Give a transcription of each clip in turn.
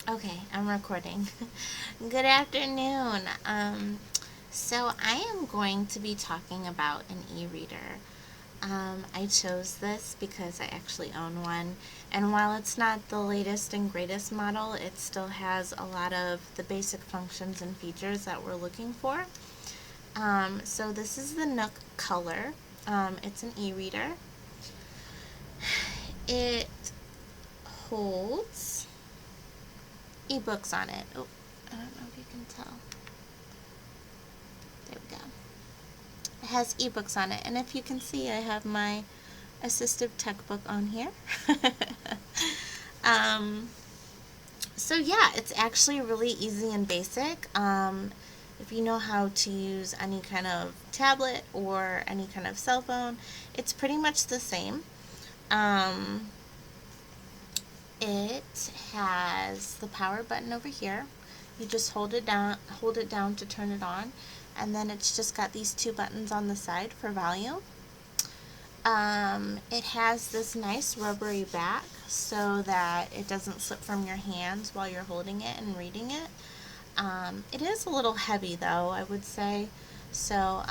Okay, I'm recording. Good afternoon. So I am going to be talking about an e-reader. I chose this because I actually own one, and while it's not the latest and greatest model, it still has a lot of the basic functions and features that we're looking for. So this is the Nook Color. It's an e-reader. It holds ebooks on it. Oh, I don't know if you can tell. There we go. It has ebooks on it, and if you can see, I have my assistive tech book on here. um, so yeah, it's actually really easy and basic. If you know how to use any kind of tablet or any kind of cell phone, it's pretty much the same. Um, it has the power button over here. You just hold it down to turn it on, and then it's just got these two buttons on the side for volume. It has this nice rubbery back so that it doesn't slip from your hands while you're holding it and reading it. It is a little heavy though, I would say. So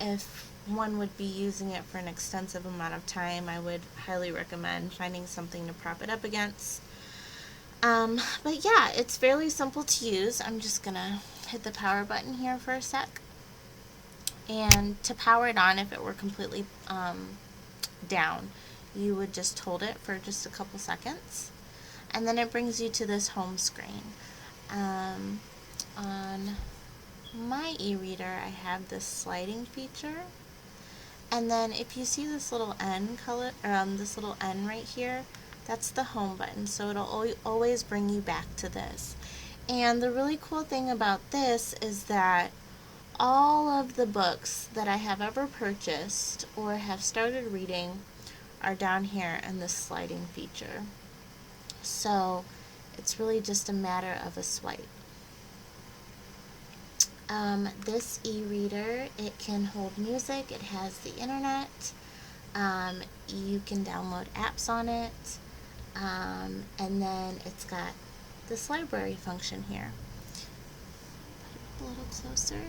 if one would be using it for an extensive amount of time, I would highly recommend finding something to prop it up against. But yeah, it's fairly simple to use. I'm just gonna hit the power button here for a sec. And to power it on, if it were completely down, you would just hold it for just a couple seconds, and then it brings you to this home screen. On my e-reader, I have this sliding feature, and then if you see this little N color, this little N right here, that's the home button. So it'll always bring you back to this. And the really cool thing about this is that all of the books that I have ever purchased or have started reading are down here in this sliding feature. So it's really just a matter of a swipe. This e-reader, it can hold music, it has the internet, you can download apps on it, and then it's got this library function here. Put it a little closer.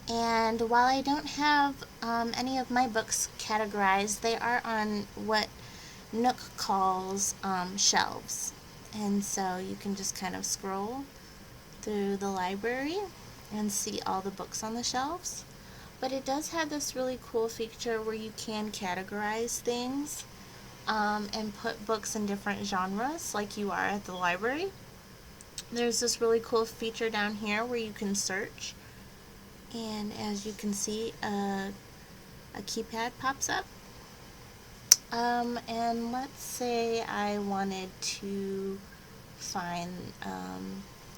And while I don't have any of my books categorized, they are on what Nook calls shelves. And so you can just kind of scroll through the library and see all the books on the shelves. But it does have this really cool feature where you can categorize things and put books in different genres like you are at the library. There's this really cool feature down here where you can search, and as you can see, a keypad pops up. And let's say I wanted to find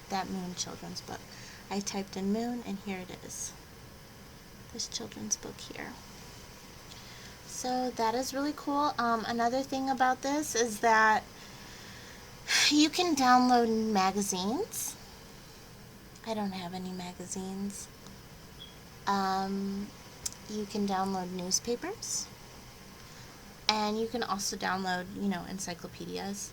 that Moon children's book. I typed in Moon, and here it is. This children's book here. So that is really cool. Another thing about this is that you can download magazines. I don't have any magazines. You can download newspapers. And you can also download, encyclopedias.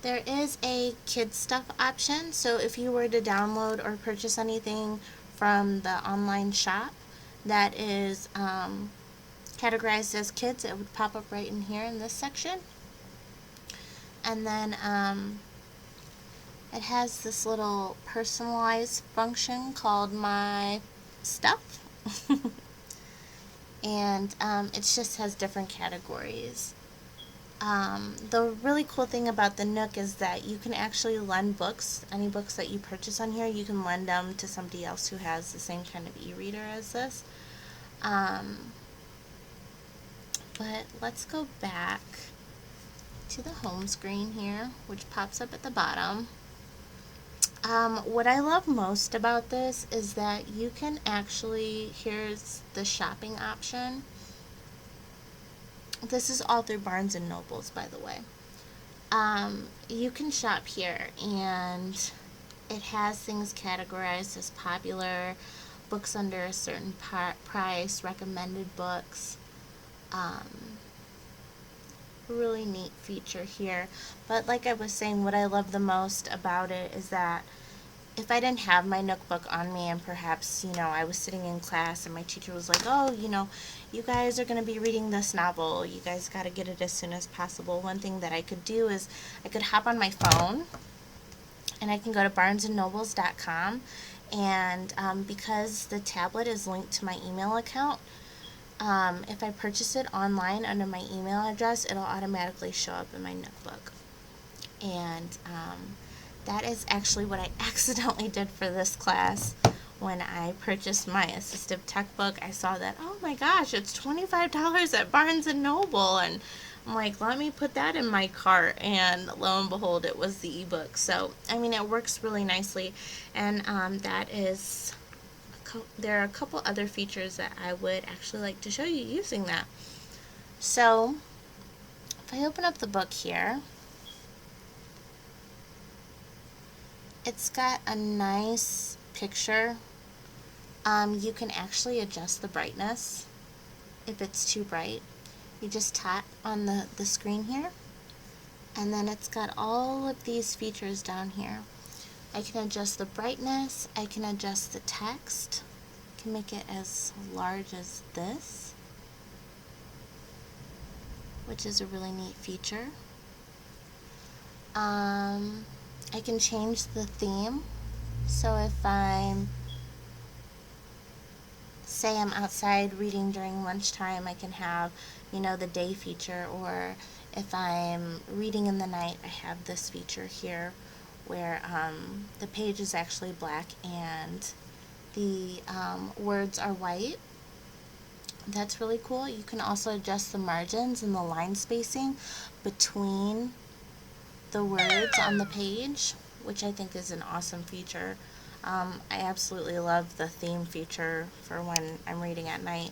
There is a kids stuff option, so if you were to download or purchase anything from the online shop that is categorized as kids, it would pop up right in here in this section. And then it has this little personalized function called My Stuff. And it just has different categories. The really cool thing about the Nook is that you can actually lend books. Any books that you purchase on here, you can lend them to somebody else who has the same kind of e-reader as this. But let's go back to the home screen here, which pops up at the bottom. What I love most about this is that you can actually, here's the shopping option. This is all through Barnes and Nobles, by the way. You can shop here, and it has things categorized as popular, books under a certain price, recommended books. really neat feature here. But like I was saying, what I love the most about it is that if I didn't have my Nookbook on me and perhaps, I was sitting in class and my teacher was like, oh, you guys are going to be reading this novel. You guys got to get it as soon as possible. One thing that I could do is I could hop on my phone and I can go to barnesandnobles.com, and because the tablet is linked to my email account, if I purchase it online under my email address, it'll automatically show up in my Nookbook. And that is actually what I accidentally did for this class. When I purchased my assistive tech book, I saw that, oh my gosh, it's $25 at Barnes & Noble, and I'm like, let me put that in my cart, and lo and behold, it was the ebook. So, it works really nicely, and there are a couple other features that I would actually like to show you using that. So, if I open up the book here, it's got a nice picture. You can actually adjust the brightness if it's too bright. You just tap on the screen here, and then it's got all of these features down here. I can adjust the brightness, I can adjust the text, I can make it as large as this, which is a really neat feature. I can change the theme, so if say I'm outside reading during lunchtime, I can have, the day feature, or if I'm reading in the night, I have this feature here where the page is actually black and the words are white. That's really cool. You can also adjust the margins and the line spacing between the words on the page, which I think is an awesome feature. I absolutely love the theme feature for when I'm reading at night.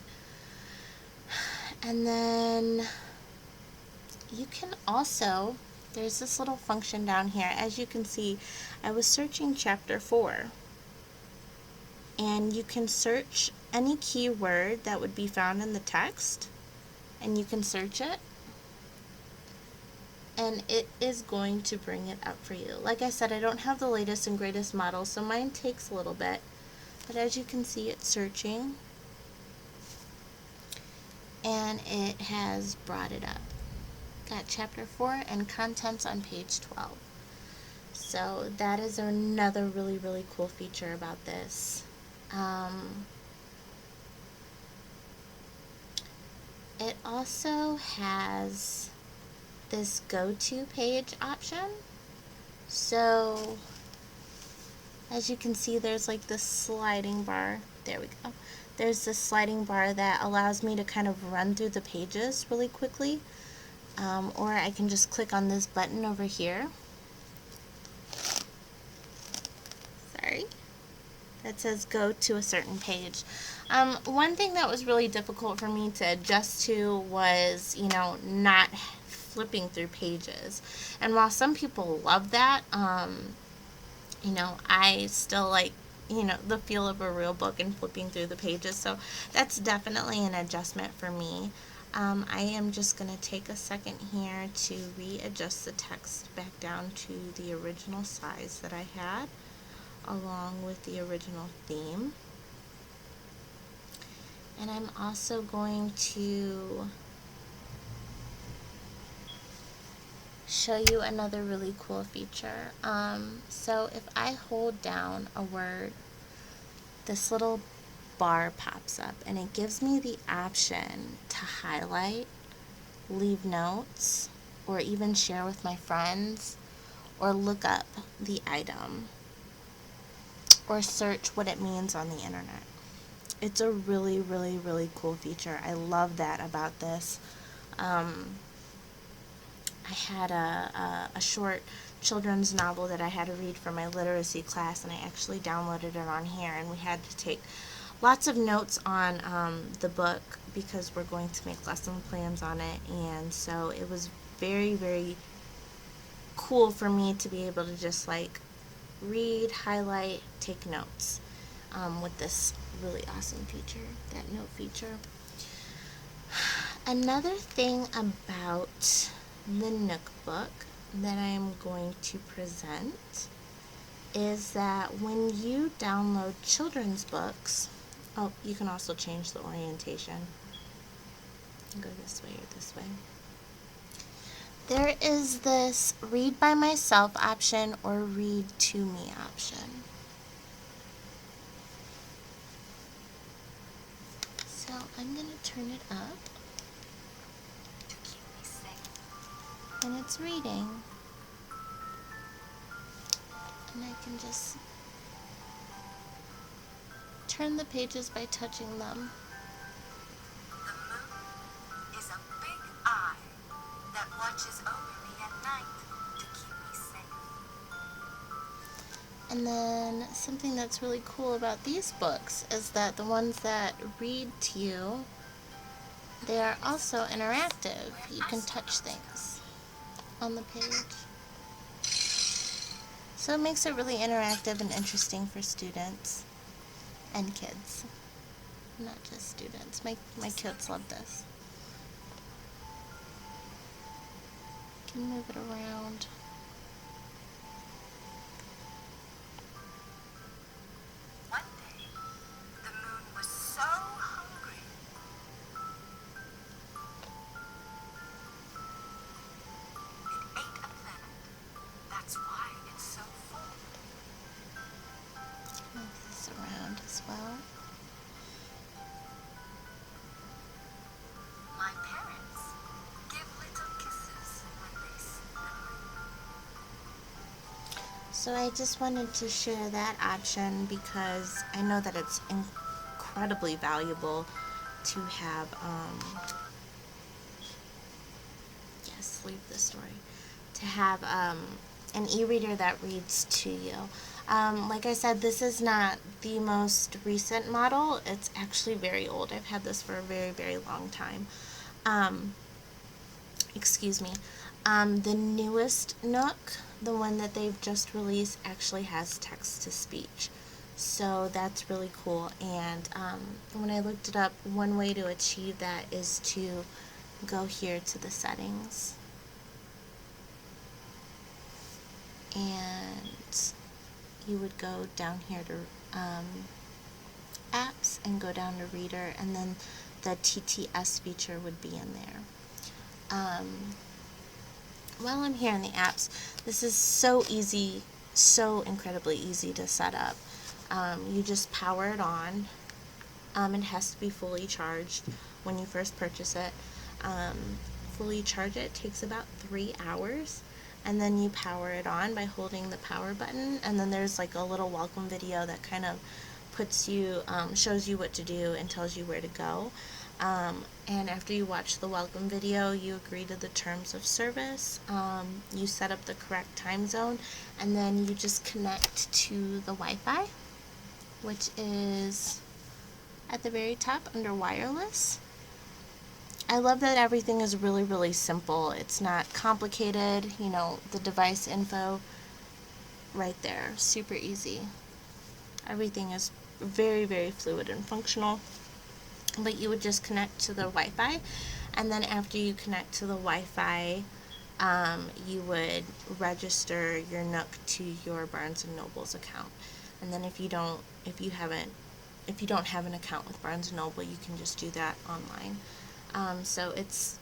And then you can also, there's this little function down here. As you can see, I was searching chapter 4. And you can search any keyword that would be found in the text, and you can search it, and it is going to bring it up for you. Like I said, I don't have the latest and greatest model, so mine takes a little bit, but as you can see, it's searching, and it has brought it up. Got chapter 4 and contents on page 12. So that is another really, really cool feature about this. It also has this go-to page option. So as you can see, there's like this sliding bar. There we go. There's this sliding bar that allows me to kind of run through the pages really quickly. Or I can just click on this button over here. Sorry. That says go to a certain page. One thing that was really difficult for me to adjust to was, not flipping through pages. And while some people love that, I still like, the feel of a real book and flipping through the pages. So that's definitely an adjustment for me. I am just going to take a second here to readjust the text back down to the original size that I had, along with the original theme. And I'm also going to show you another really cool feature. So if I hold down a word, this little bar pops up and it gives me the option to highlight, leave notes, or even share with my friends, or look up the item, or search what it means on the internet. It's a really, really, really cool feature. I love that about this. I had a short children's novel that I had to read for my literacy class, and I actually downloaded it on here, and we had to take lots of notes on the book because we're going to make lesson plans on it, and so it was very, very cool for me to be able to just like read, highlight, take notes with this really awesome feature, that note feature. Another thing about the Nook book that I am going to present is that when you download children's books, oh, you can also change the orientation. Go this way or this way. There is this read by myself option or read to me option. So I'm going to turn it up. To keep me safe. And it's reading. And I can just turn the pages by touching them. The moon is a big eye that watches over me at night to keep me safe. And then something that's really cool about these books is that the ones that read to you, they are also interactive. You can touch things on the page. So it makes it really interactive and interesting for students and kids. Not just students. My kids love this. You can move it around. One day, the moon was so hungry. It ate a planet. That's why it's so full. Move this around as well. My parents give little kisses when they see the moon. So I just wanted to share that option because I know that it's incredibly valuable to have, yes, leave the story, to have an e-reader that reads to you. Like I said, this is not the most recent model. It's actually very old. I've had this for a very, very long time. Excuse me. The newest Nook, the one that they've just released, actually has text-to-speech. So that's really cool. And when I looked it up, one way to achieve that is to go here to the settings. And you would go down here to apps and go down to reader, and then the TTS feature would be in there. While I'm here in the apps, this is so easy, so incredibly easy to set up. You just power it on. It has to be fully charged when you first purchase it. Fully charge it takes about 3 hours, and then you power it on by holding the power button, and then there's like a little welcome video that kind of puts you, shows you what to do and tells you where to go. And after you watch the welcome video, you agree to the terms of service, you set up the correct time zone, and then you just connect to the Wi-Fi, which is at the very top under wireless. I love that everything is really, really simple. It's not complicated, you know, the device info right there, super easy. Everything is very, very fluid and functional. But you would just connect to the Wi-Fi, and then after you connect to the Wi-Fi, you would register your Nook to your Barnes & Noble's account. And then if you don't have an account with Barnes & Noble, you can just do that online. So it's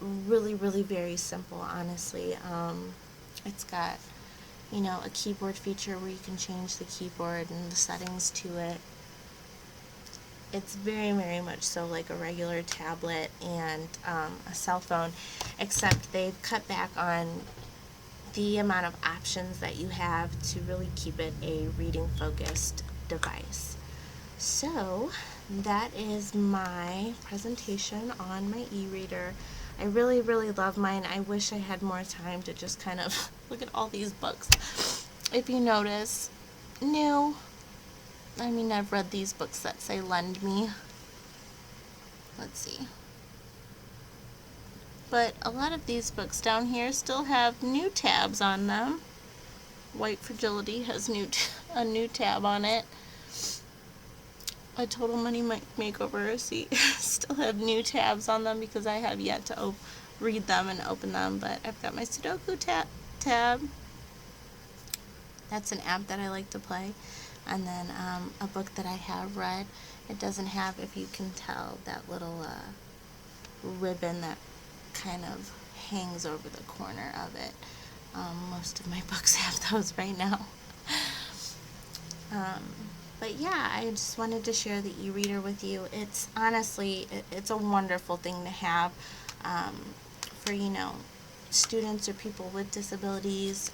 really, really very simple, honestly. It's got, you know, a keyboard feature where you can change the keyboard and the settings to it. It's very, very much so like a regular tablet and a cell phone, except they've cut back on the amount of options that you have to really keep it a reading-focused device. So that is my presentation on my e-reader. I really, really love mine. I wish I had more time to just kind of look at all these books. If you notice, new. I mean, I've read these books that say lend me. Let's see. But a lot of these books down here still have new tabs on them. White Fragility has a new tab on it. A Total Money Makeover receipt still have new tabs on them because I have yet to read them and open them, but I've got my Sudoku tab. That's an app that I like to play. And then a book that I have read. It doesn't have, if you can tell, that little ribbon that kind of hangs over the corner of it. Most of my books have those right now. But yeah, I just wanted to share the e-reader with you. It's honestly, it's a wonderful thing to have for, students or people with disabilities,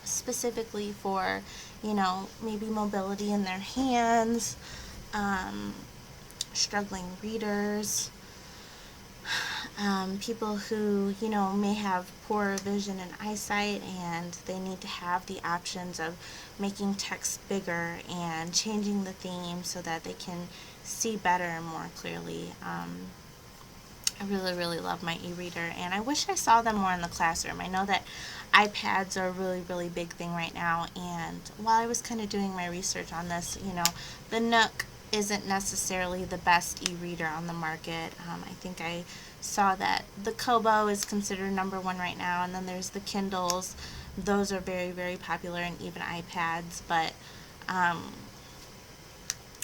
specifically for, maybe mobility in their hands, struggling readers, people who, may have poor vision and eyesight, and they need to have the options of making text bigger and changing the theme so that they can see better and more clearly. I really, really love my e-reader, and I wish I saw them more in the classroom. I know that iPads are a really, really big thing right now, and while I was kind of doing my research on this, the Nook isn't necessarily the best e-reader on the market. I think I saw that the Kobo is considered #1 right now, and then there's the Kindles. Those are very, very popular, and even iPads, but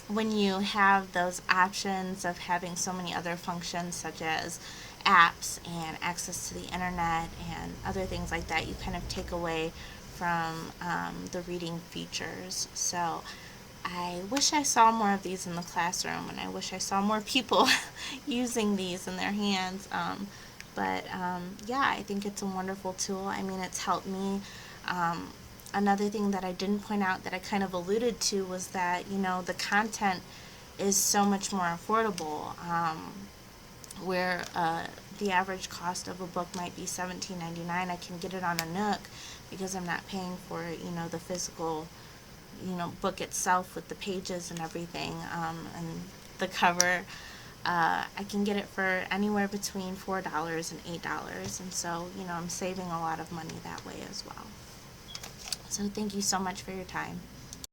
when you have those options of having so many other functions such as apps and access to the internet and other things like that, you kind of take away from the reading features. So I wish I saw more of these in the classroom, and I wish I saw more people using these in their hands. Yeah, I think it's a wonderful tool. I mean, it's helped me. Another thing that I didn't point out that I kind of alluded to was that, the content is so much more affordable, where the average cost of a book might be $17.99. I can get it on a Nook because I'm not paying for, the physical, book itself with the pages and everything, and the cover. I can get it for anywhere between $4 and $8, and so, I'm saving a lot of money that way as well. So thank you so much for your time.